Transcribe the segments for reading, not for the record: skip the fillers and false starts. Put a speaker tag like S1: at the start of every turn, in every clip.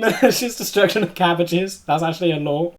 S1: No, it's just destruction of cabbages. That's actually a law.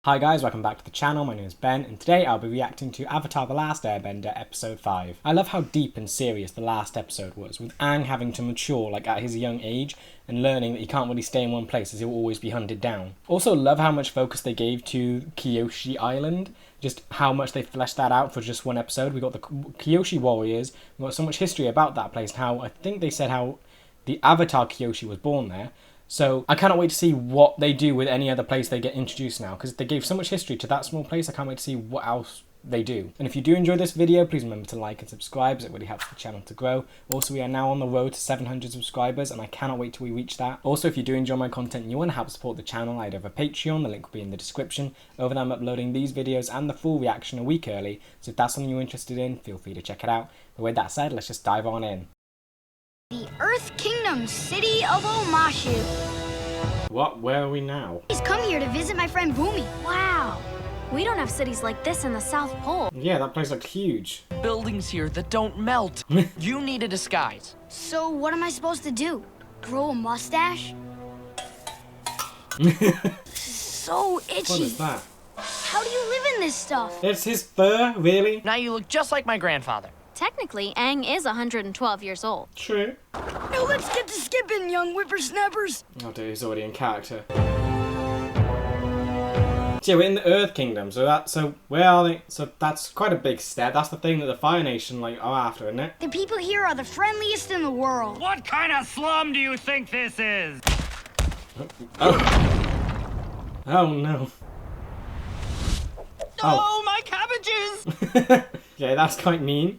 S1: Hi guys, welcome back to the channel. My name is Ben, and today I'll be reacting to Avatar: The Last Airbender episode 5. I love how deep and serious the last episode was, with Aang having to mature like at his young age and learning that he can't really stay in one place as he'll always be hunted down. Also love how much focus they gave to Kyoshi Island, just how much they fleshed that out for just one episode. We got the Kyoshi warriors, we got so much history about that place, and how I think they said how the Avatar Kyoshi was born there. So I cannot wait to see what they do with any other place they get introduced now, because they gave so much history to that small place. I can't wait to see what else they do. And if you do enjoy this video, please remember to like and subscribe, as it really helps the channel to grow. Also, we are now on the road to 700 subscribers, and I cannot wait till we reach that. Also, if you do enjoy my content and you want to help support the channel, I do have a Patreon. The link will be in the description. Over there I'm uploading these videos and the full reaction a week early, so if that's something you're interested in, feel free to check it out. But with that said, let's just dive on in.
S2: The Earth Kingdom city of Omashu.
S1: What? Where are we now?
S2: He's come here to visit my friend Boomy.
S3: Wow. We don't have cities like this in the South Pole.
S1: Yeah, that place looks huge.
S4: Buildings here that don't melt. You need a disguise.
S2: So what am I supposed to do? Grow a mustache? So itchy.
S1: What is that?
S2: How do you live in this stuff?
S1: It's his fur, really?
S4: Now you look just like my grandfather.
S3: Technically, Aang is 112 years old.
S1: True.
S2: Now let's get to skipping, young whippersnappers.
S1: Oh dear, he's already in character. So yeah, we're in the Earth Kingdom, so where are they? So that's quite a big step. That's the thing that the Fire Nation are after, isn't it?
S2: The people here are the friendliest in the world.
S5: What kind of slum do you think this is?
S1: Oh. Oh no.
S4: Oh, my cabbages!
S1: Yeah, that's quite mean.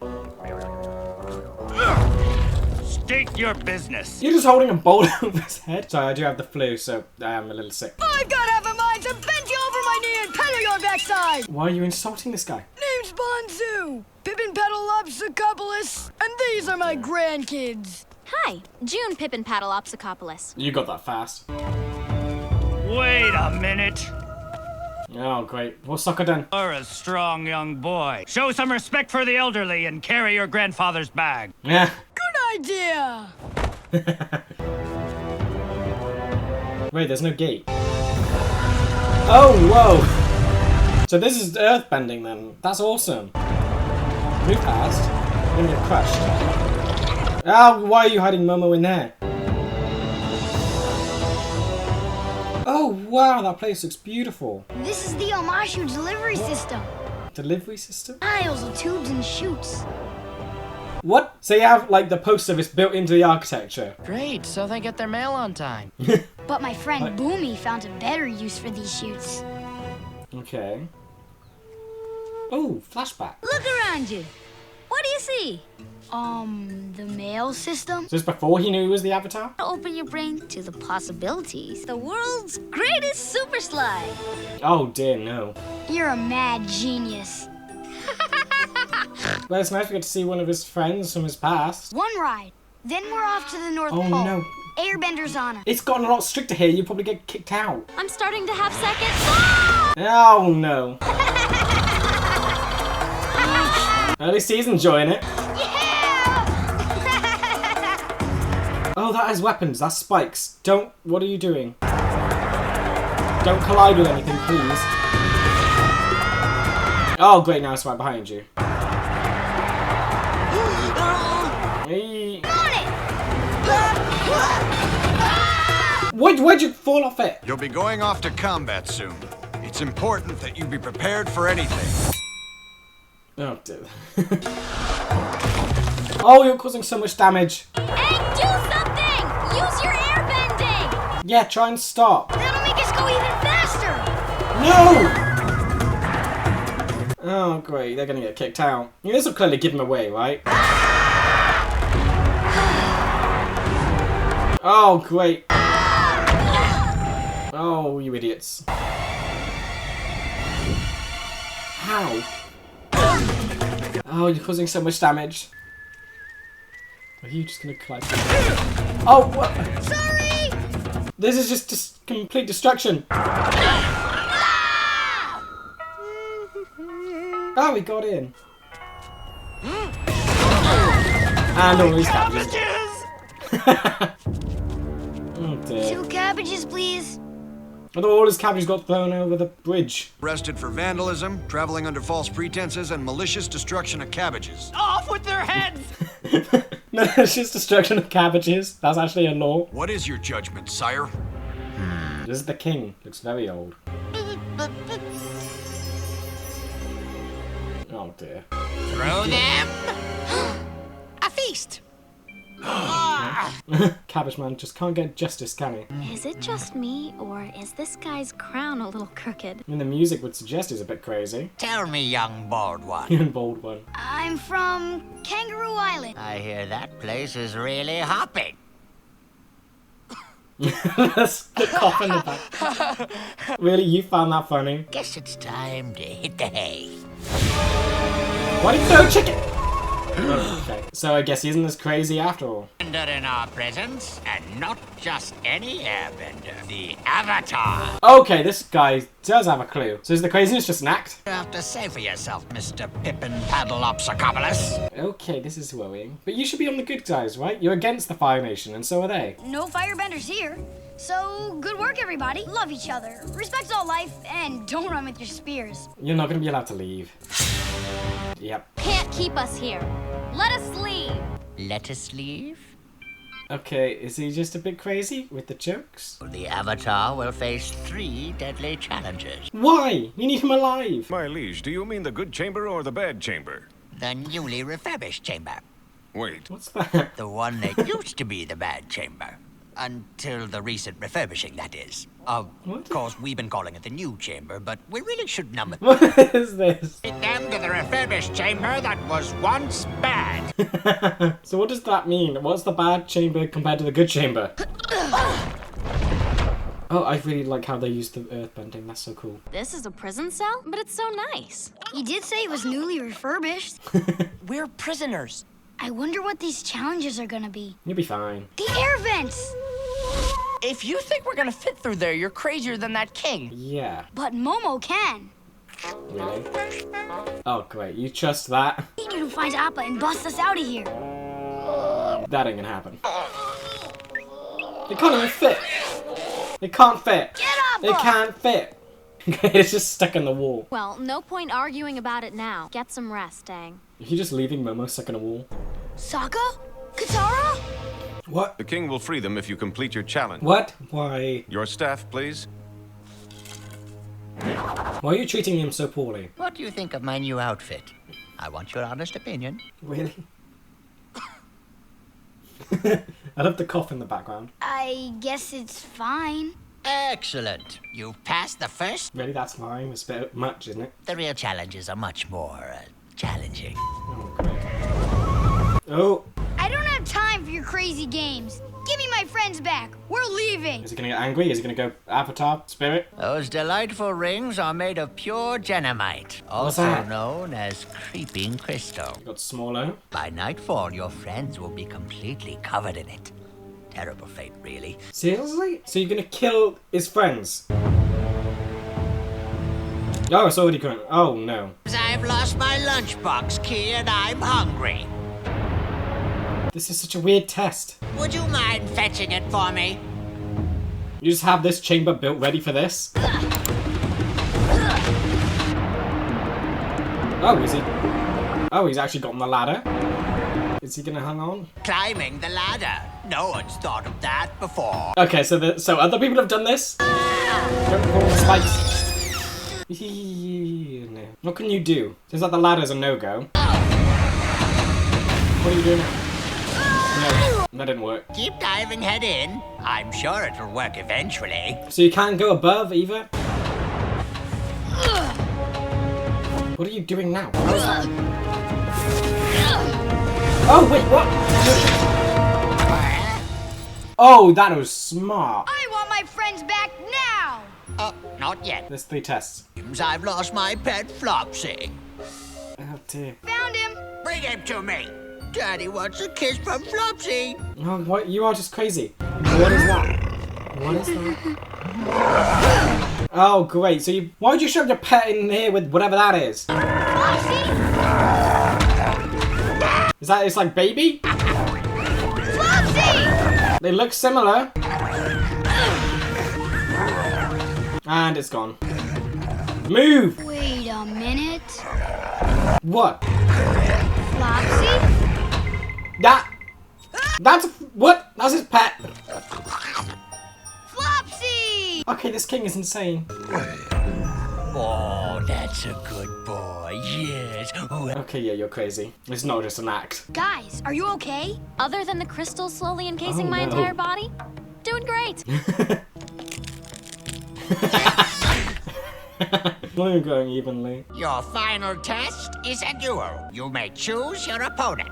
S5: State your business.
S1: You're just holding a bowl over his head. Sorry, I do have the flu, so I am a little sick.
S2: I've got half a mind to bend you over my knee and pedal your backside.
S1: Why are you insulting this guy?
S2: Name's Bonzu, Pippin Pedalopsicopoulos, and these are my grandkids.
S3: Hi, June Pippin Paddleopsicopoulos.
S1: You got that fast.
S5: Wait a minute.
S1: Oh, great. What's Sokka done?
S5: You're a strong young boy. Show some respect for the elderly and carry your grandfather's bag.
S1: Yeah.
S2: Good idea.
S1: Wait, there's no gate. Oh, whoa. So this is earthbending then. That's awesome. Move fast. You're gonna get crushed. Oh, why are you hiding Momo in there? Oh, wow, that place looks beautiful.
S2: This is the Omashu delivery system.
S1: Delivery system?
S2: Piles of tubes and chutes.
S1: What? So you have, like, the post office built into the architecture?
S4: Great, so they get their mail on time.
S2: But my friend Boomy found a better use for these chutes.
S1: Okay. Oh, flashback.
S2: Look around you. What do you see? The mail system?
S1: So this before he knew he was the Avatar?
S2: Open your brain to the possibilities. The world's greatest super slide.
S1: Oh dear, no.
S2: You're a mad genius.
S1: Well, it's nice we get to see one of his friends from his past.
S2: One ride. Then we're off to the North
S1: Oh
S2: Pole.
S1: no.
S2: Airbender's honor.
S1: It's gotten a lot stricter here, you probably get kicked out.
S3: I'm starting to have second thoughts.
S1: Oh no. At least he's enjoying it. Oh, that has weapons. That's spikes. Don't. What are you doing? Don't collide with anything, please. Oh, great. Now it's right behind you. Hey. Why'd you fall off it?
S6: You'll be going off to combat soon. It's important that you be prepared for anything.
S1: Oh, dear. Oh, you're causing so much damage.
S3: Aang, do something! Use your airbending!
S1: Yeah, try and stop.
S2: That'll make us go even faster.
S1: No! Oh, great. They're going to get kicked out. Yeah, this will clearly give him away, right? Oh, great. Oh, you idiots. How? Oh, you're causing so much damage. Are you just gonna collide? Oh, what?
S2: Sorry!
S1: This is just complete destruction. Oh, we got in. And all these cabbages. Oh dear.
S2: 2 cabbages, please.
S1: I thought all his cabbages got thrown over the bridge.
S6: Arrested for vandalism, traveling under false pretenses, and malicious destruction of cabbages.
S4: Off with their heads!
S1: No, it's just destruction of cabbages. That's actually a law.
S6: What is your judgment, sire?
S1: This is the king. Looks very old. Oh dear.
S4: Throw them! A feast!
S1: Cabbage man just can't get justice, can he?
S3: Is it just me, or is this guy's crown a little crooked?
S1: I mean, the music would suggest he's a bit crazy.
S7: Tell me, young bald one.
S1: Young bold one.
S2: I'm from Kangaroo Island.
S7: I hear that place is really hopping.
S1: That's the cough in the back. Really, you found that funny?
S7: Guess it's time to hit the hay.
S1: Why did you throw a chicken? Okay, so I guess he isn't as crazy after all.
S7: Airbender in our presence, and not just any airbender, the Avatar.
S1: Okay, this guy does have a clue. So is the craziness just an act?
S7: You have to say for yourself, Mr. Pippin Paddleopsicopoulos.
S1: Okay, this is worrying. But you should be on the good guys, right? You're against the Fire Nation, and so are they.
S2: No firebenders here. So, good work, everybody. Love each other, respect all life, and don't run with your spears.
S1: You're not going to be allowed to leave. Yep.
S3: Can't keep us here. Let us leave.
S7: Let us leave.
S1: Okay, is he just a bit crazy with the jokes?
S7: The Avatar will face 3 deadly challenges.
S1: Why? You need him alive.
S8: My liege, do you mean the good chamber or the bad chamber?
S7: The newly refurbished chamber.
S8: Wait,
S1: What's that?
S7: The one that used to be the bad chamber. Until the recent refurbishing, that is. Of course, we've been calling it the new chamber, but we really should number
S1: What is this?
S7: Take them to the refurbished chamber that was once bad.
S1: So what does that mean? What's the bad chamber compared to the good chamber? Oh, I really like how they use the earthbending. That's so cool.
S3: This is a prison cell, but it's so nice.
S2: He did say it was newly refurbished.
S4: We're prisoners.
S2: I wonder what these challenges are gonna be.
S1: You'll be fine.
S2: The air vents!
S4: If you think we're gonna fit through there, you're crazier than that king.
S1: Yeah.
S2: But Momo can.
S1: Really? Oh, great. You trust that?
S2: He can find Appa and bust us out of here.
S1: That ain't gonna happen. It can't even fit. It can't fit.
S2: Get up!
S1: It can't fit. It's just stuck in the wall.
S3: Well, no point arguing about it now. Get some rest, Aang.
S1: Are you just leaving Momo stuck in a wall?
S2: Sokka? Katara?
S1: What?
S8: the king will free them if you complete your challenge.
S1: What? Why?
S8: Your staff, please.
S1: Why are you treating him so poorly?
S7: What do you think of my new outfit? I want your honest opinion.
S1: Really? I love the cough in the background.
S2: I guess it's fine.
S7: Excellent. You've passed the first.
S1: Really, that's fine. It's a bit much, isn't it?
S7: The real challenges are much more challenging.
S1: Oh, great. Oh,
S2: I don't have time for your crazy games. Give me my friends back. We're leaving.
S1: is he gonna get angry? Is he gonna go Avatar Spirit?
S7: Those delightful rings are made of pure genomite, also
S1: that?
S7: known as creeping crystal.
S1: He got smaller.
S7: By nightfall, your friends will be completely covered in it. Terrible fate, really.
S1: Seriously? So you're gonna kill his friends? Oh, it's already going. Oh no.
S7: I've lost my lunchbox key and I'm hungry.
S1: This is such a weird test.
S7: Would you mind fetching it for me?
S1: You just have this chamber built ready for this? Oh, is he? Oh, he's actually got on the ladder. Is he gonna hang on?
S7: Climbing the ladder. No one's thought of that before.
S1: Okay, so other people have done this? Don't fall on spikes. No. What can you do? Seems like the ladder's a no-go. What are you doing now? No, that didn't work.
S7: Keep diving head in. I'm sure it'll work eventually.
S1: So you can't go above either? What are you doing now? How is that? Oh, wait, what? Oh, that was smart.
S2: I want my friends back now.
S7: Not yet.
S1: There's 3 tests.
S7: I've lost my pet Flopsy.
S1: Oh, dear.
S2: Found him.
S7: Bring him to me. Daddy wants a kiss from Flopsy.
S1: Oh, what? You are just crazy. What is that? What is that? Oh, great. So you... Why would you shove your pet in here with whatever that is?
S2: Flopsy!
S1: Is that... It's like baby?
S2: Flopsy!
S1: They look similar. And it's gone. Move!
S2: Wait a minute.
S1: What?
S2: Flopsy?
S1: That's what? That's his pet.
S2: Flopsy!
S1: Okay, this king is insane.
S7: Oh, that's a good boy. Yes.
S1: Okay, yeah, you're crazy. It's not just an act.
S2: Guys, are you okay?
S3: Other than the crystal slowly encasing
S1: Oh,
S3: my
S1: no.
S3: entire body, doing great.
S1: Not even going evenly.
S7: Your final test is a duel. You may choose your opponent.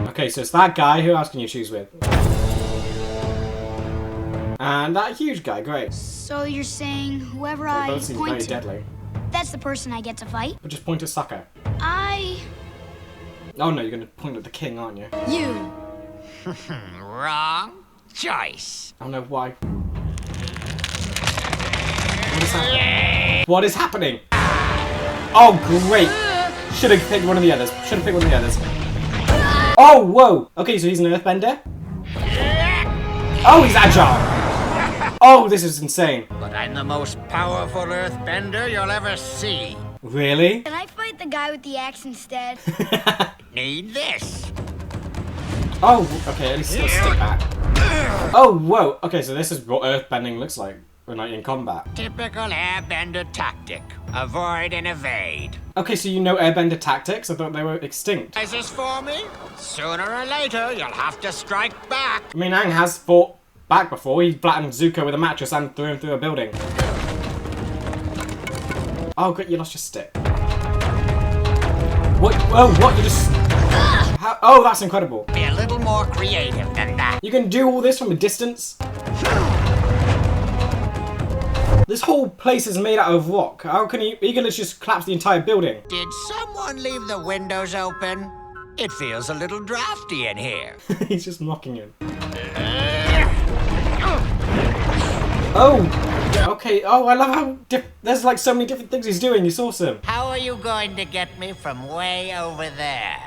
S1: Okay, so it's that guy. Who else can you choose with? And that huge guy, great.
S2: So you're saying whoever
S1: They
S2: I
S1: both seem very
S2: point to,
S1: deadly.
S2: that's the person I get to fight?
S1: But just point at Sokka. Oh no, you're gonna point at the king, aren't you?
S2: You.
S7: Wrong choice.
S1: Oh no, why? What is happening? What is happening? Oh, great. Should have picked one of the others. Should have picked one of the others. Oh, whoa. Okay, so he's an earthbender? Oh, he's agile. Oh, this is insane.
S7: But I'm the most powerful earthbender you'll ever see.
S1: Really?
S2: Can I fight the guy with the axe instead?
S7: Need this.
S1: Oh, okay, at least still stick back. Oh, whoa. Okay, so this is what earthbending looks like when like in combat.
S7: Typical airbender tactic. Avoid and evade.
S1: Okay, so you know airbender tactics? I thought they were extinct.
S7: Is this for me? Sooner or later, you'll have to strike back.
S1: I mean, Aang has fought back before. He flattened Zuko with a mattress and threw him through a building. Oh, great, you lost your stick. What? Oh, what? You just... How? Oh, that's incredible.
S7: Be a little more creative than that.
S1: You can do all this from a distance? This whole place is made out of rock. How can you can just collapse the entire building?
S7: Did someone leave the windows open? It feels a little drafty in here.
S1: He's just knocking him. Oh! Okay, oh, I love how there's like so many different things he's doing. It's awesome.
S7: How are you going to get me from way over there?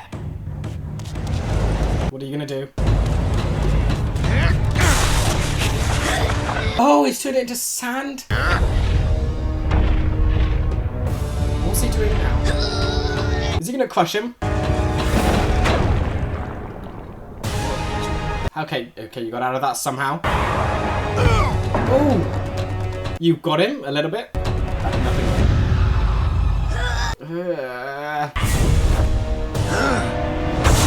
S1: What are you gonna do? Oh, he's turned it into sand? What's he doing now? Is he gonna crush him? Okay, you got out of that somehow. Oh! You got him a little bit. Nothing.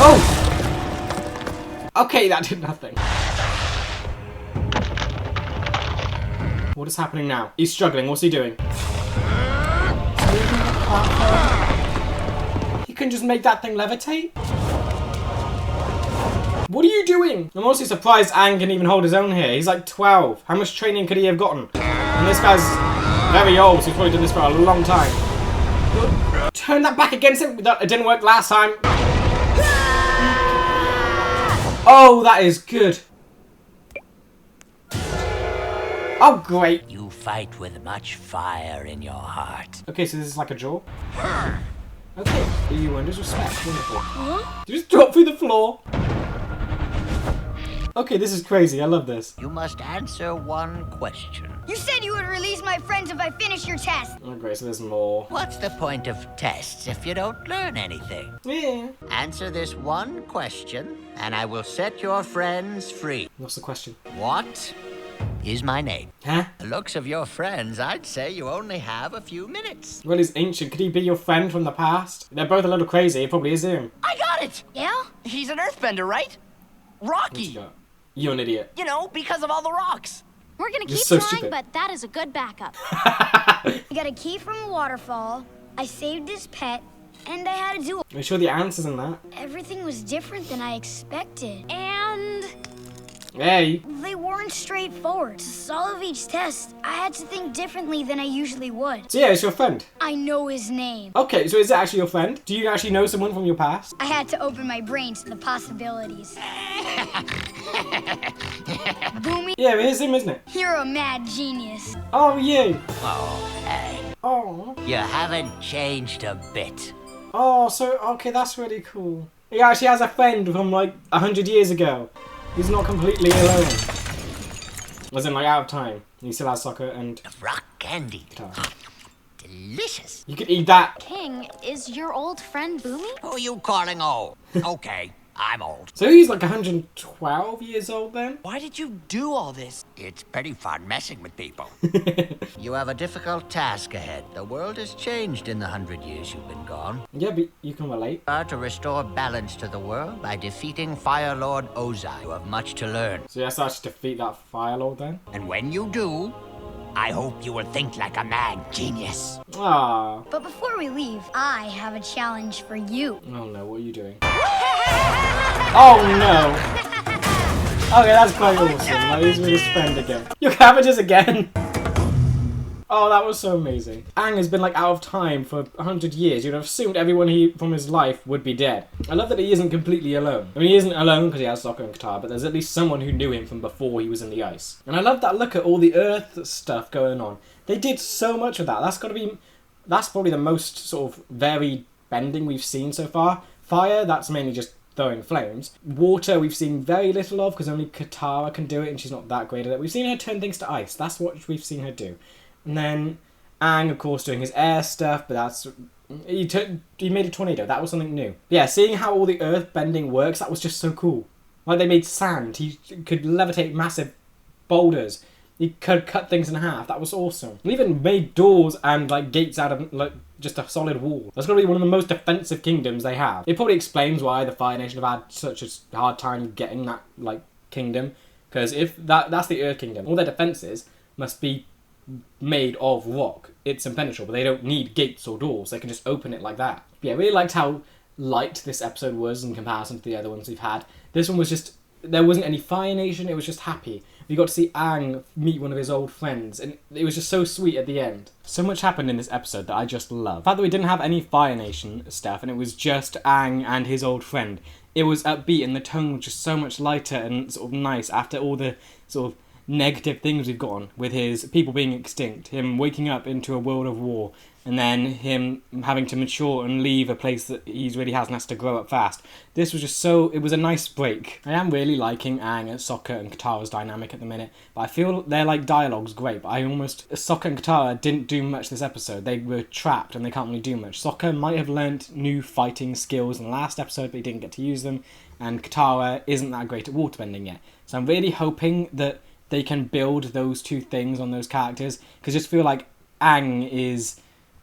S1: Oh! Okay, that did nothing. What is happening now? He's struggling. What's he doing? You can just make that thing levitate? What are you doing? I'm honestly surprised Aang can even hold his own here. He's like 12. How much training could he have gotten? And this guy's very old, so he's probably done this for a long time. Turn that back against him. It didn't work last time. Oh, that is good. Oh, great.
S7: You fight with much fire in your heart.
S1: Okay, so this is like a draw. Okay, you earned his respect. Wonderful. You just drop through the floor. Okay, this is crazy. I love this.
S7: You must answer one question.
S2: You said you would release my friends if I finish your test.
S1: Oh, great. So there's more.
S7: What's the point of tests if you don't learn anything?
S1: Yeah.
S7: Answer this one question, and I will set your friends free.
S1: What's the question?
S7: What is my name?
S1: Huh?
S7: The looks of your friends, I'd say you only have a few minutes.
S1: Well, he's ancient. Could he be your friend from the past? They're both a little crazy. It probably is him.
S4: I got it!
S2: Yeah?
S4: He's an earthbender, right? Rocky!
S1: You're an idiot.
S4: You know, because of all the rocks.
S3: We're gonna
S1: You're
S3: keep
S1: so
S3: trying,
S1: stupid.
S3: but that is a good backup.
S2: I got a key from a waterfall, I saved his pet, and I had a duel.
S1: Are you sure the answer's in that?
S2: Everything was different than I expected.
S3: And
S1: Hey.
S2: They weren't straightforward. To solve each test, I had to think differently than I usually would.
S1: So yeah, it's your friend.
S2: I know his name.
S1: Okay, so is it actually your friend? Do you actually know someone from your past?
S2: I had to open my brain to the possibilities. Boomy,
S1: Yeah, it is him, isn't it?
S2: you're a mad genius.
S1: Oh, you.
S7: Oh, hey.
S1: Oh.
S7: You haven't changed a bit.
S1: Oh, so, okay, that's really cool. He actually has a friend from like 100 years ago. He's not completely alone. As in, like, out of time. He still has Sokka and
S7: Rock candy.
S1: Katara.
S7: Delicious.
S1: You could eat that.
S3: King, is your old friend Boomy?
S7: Who are you calling old? Okay, I'm old.
S1: So he's like 112 years old then?
S4: Why did you do all this?
S7: It's pretty fun messing with people. You have a difficult task ahead. The world has changed in the 100 years you've been gone.
S1: Yeah, but you can relate.
S7: To restore balance to the world by defeating Fire Lord Ozai. You have much to learn.
S1: So he has to actually defeat that Fire Lord then?
S7: And when you do, I hope you will think like a mad genius.
S1: Ah.
S2: But before we leave, I have a challenge for you.
S1: Oh no, what are you doing? Oh no! Okay, that's quite awesome. Like, he's with his friend again. Your cabbages again! Oh, that was so amazing. Aang has been like out of time for 100 years. You'd have assumed everyone from his life would be dead. I love that he isn't completely alone. I mean, he isn't alone because he has Sokka and Katara, but there's at least someone who knew him from before he was in the ice. And I love that look at all the Earth stuff going on. They did so much of that. That's probably the most sort of varied bending we've seen so far. Fire, that's mainly just throwing flames. Water, we've seen very little of because only Katara can do it and she's not that great at it. We've seen her turn things to ice. That's what we've seen her do. And then Aang, of course, doing his air stuff, but that's... He made a tornado. That was something new. But yeah, seeing how all the earth bending works, that was just so cool. Like, they made sand. He could levitate massive boulders. He could cut things in half. That was awesome. He even made doors and, like, gates out of, like, just a solid wall. That's going to be one of the most defensive kingdoms they have. It probably explains why the Fire Nation have had such a hard time getting that, like, kingdom. Because if that's the Earth Kingdom, all their defences must be made of rock. It's impenetrable. They don't need gates or doors. They can just open it like that. But yeah, I really liked how light this episode was in comparison to the other ones we've had. This one was just... There wasn't any Fire Nation. It was just happy. We got to see Aang meet one of his old friends, and it was just so sweet at the end. So much happened in this episode that I just love. The fact that we didn't have any Fire Nation stuff, and it was just Aang and his old friend. It was upbeat, and the tone was just so much lighter and sort of nice after all the sort of negative things we've gotten with his people being extinct, him waking up into a world of war, and then him having to mature and leave a place that he really has to grow up fast. This was just so... It was a nice break. I am really liking Aang and Sokka and Katara's dynamic at the minute, but I feel their like dialogue's great, but Sokka and Katara didn't do much this episode. They were trapped and they can't really do much. Sokka might have learnt new fighting skills in the last episode, but he didn't get to use them, and Katara isn't that great at waterbending yet. So I'm really hoping that they can build those two things on those characters, because I just feel like Aang is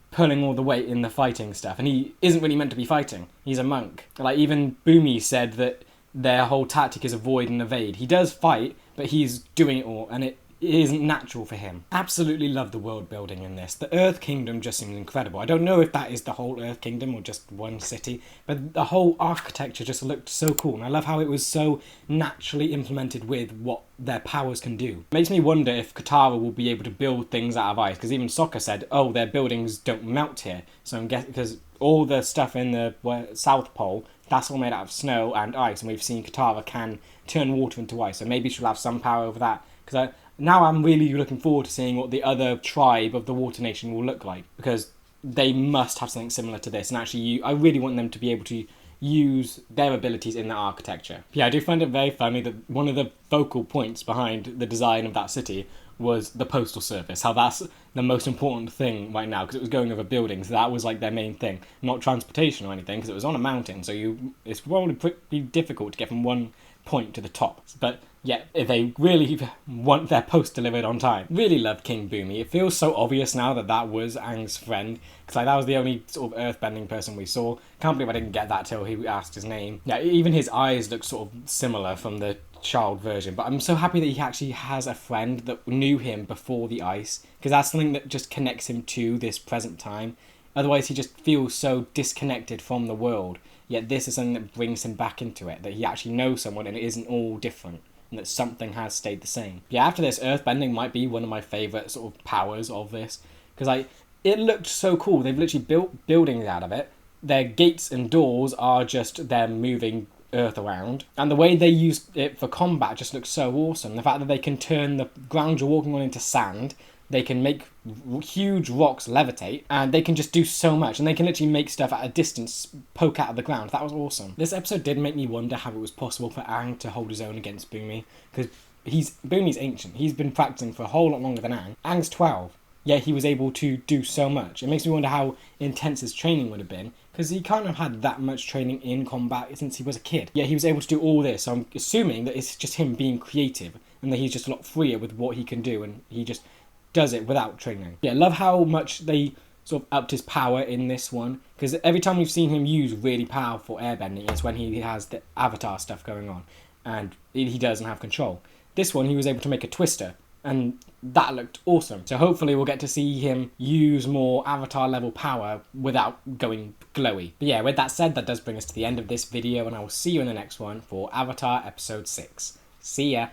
S1: pulling all the weight in the fighting stuff, and he isn't really meant to be fighting. He's a monk. Like, even Boomy said that their whole tactic is avoid and evade. He does fight, but he's doing it all, and it isn't natural for him. Absolutely love the world building in this. The Earth Kingdom just seems incredible. I don't know if that is the whole Earth Kingdom or just one city, but the whole architecture just looked so cool, and I love how it was so naturally implemented with what their powers can do. It makes me wonder if Katara will be able to build things out of ice, because even Sokka said, oh, their buildings don't melt here. So I'm guessing, because all the stuff in the South Pole, that's all made out of snow and ice, and we've seen Katara can turn water into ice, so maybe she'll have some power over that, because now I'm really looking forward to seeing what the other tribe of the Water Nation will look like, because they must have something similar to this, and actually I really want them to be able to use their abilities in their architecture. Yeah, I do find it very funny that one of the focal points behind the design of that city was the postal service, how that's the most important thing right now, because it was going over buildings. That was like their main thing, not transportation or anything, because it was on a mountain, so it's probably pretty difficult to get from one point to the top. But yeah, if they really want their post delivered on time. Really love King Boomy. It feels so obvious now that that was Aang's friend, because like, that was the only sort of earthbending person we saw. Can't believe I didn't get that till he asked his name. Yeah, even his eyes look sort of similar from the child version, but I'm so happy that he actually has a friend that knew him before the ice, because that's something that just connects him to this present time. Otherwise he just feels so disconnected from the world, yet this is something that brings him back into it, that he actually knows someone and it isn't all different, and that something has stayed the same. Yeah, after this, earthbending might be one of my favourite sort of powers of this, because like, it looked so cool. They've literally built buildings out of it. Their gates and doors are just them moving earth around, and the way they use it for combat just looks so awesome. The fact that they can turn the ground you're walking on into sand, they can make huge rocks levitate, and they can just do so much, and they can literally make stuff at a distance poke out of the ground. That was awesome. This episode did make me wonder how it was possible for Aang to hold his own against Boomy, because Booney's ancient. He's been practicing for a whole lot longer than Aang. Aang's 12. Yet he was able to do so much. It makes me wonder how intense his training would have been, because he can't have had that much training in combat since he was a kid. Yet he was able to do all this, so I'm assuming that it's just him being creative, and that he's just a lot freer with what he can do, and he just does it without training. Yeah, love how much they sort of upped his power in this one, because every time we've seen him use really powerful airbending, it's when he has the Avatar stuff going on, and he doesn't have control. This one, he was able to make a twister, and that looked awesome. So hopefully we'll get to see him use more Avatar level power without going glowy. But yeah, with that said, that does bring us to the end of this video, and I will see you in the next one for Avatar episode 6. See ya!